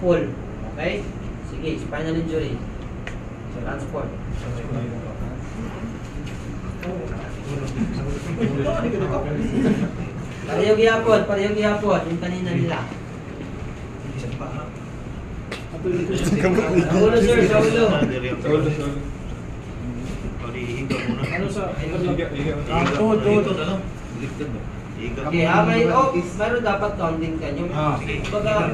full. Okay? Sige, spinal injury. Transport. Parehong gihapon. Yung kanina nila. Sa ulo, sir, sa ulo. Ano sa? Tuhod. Okay, meron dapat counting ka nyo. Baga,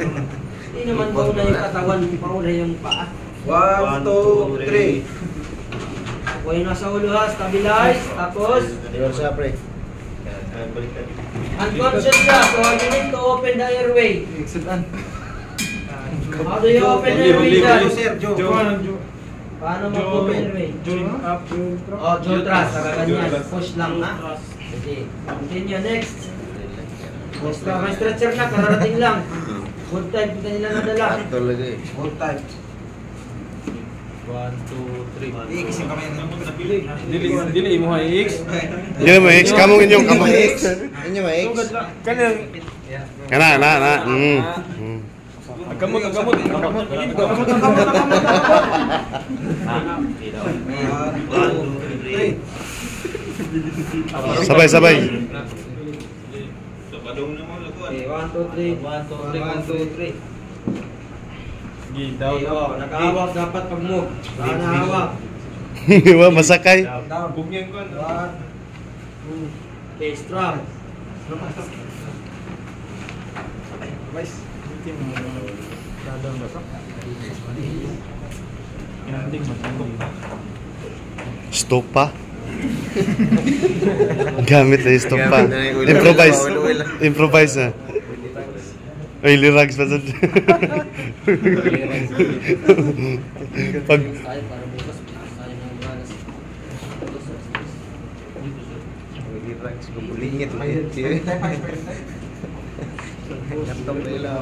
hindi naman mauna yung katawan, mauna yung paa. 1, 2, 3. Okay, nasa ulo ha, stabilize, tapos unconscious ka, so you need to open the airway. How do you open the airway dyan? Paano mag-open airway? Jaw thrust, ganyan, push lang na. Okay, continue, next. May stretcher na, kararating lang. Good time, kita nila nadala. Good time. 1, 2, 3. Iikis yung kamay na. Dili mo X. Dili mo X, kamong inyong kamay X. Inyo X. Kana. Gamot. Sabay. Okay, 1, 2, 3. Down. Nakahawak dapat pag move. Saan nahawak? Wah, masakay. Bugyan ko. Okay, strap. Stop pa. Gamit na yung stop pa. Improvise na. Ay, lirags pa dyan. Pag... Lingit pa yun. Katong nila.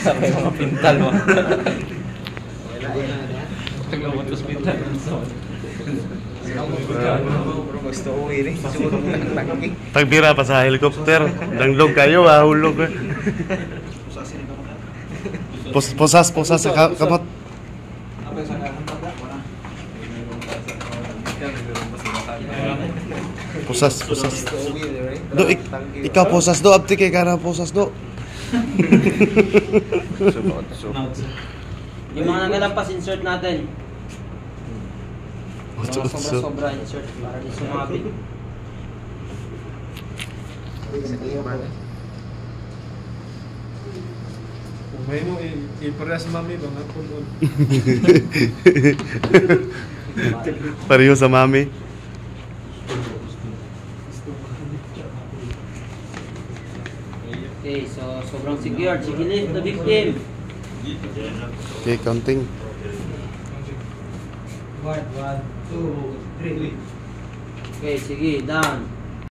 Sampai mga pintal mo. Taglamot sa hospital. Gusto ko ini. Tagbira pa sa helicopter. Danglog kayo, hulog. Posas sa kamot. Posas. Do, ikaw posas do, abti kay kana posas do. Yung mga nagalampas, insert natin. Mga sobra insert para di sumabi. May mo i-press mami bang punod. Pareho sa mami. Okay, so sobrang secured. Sige, lift the victim. Okay, counting. 1, 2, 3. Okay, sige, down.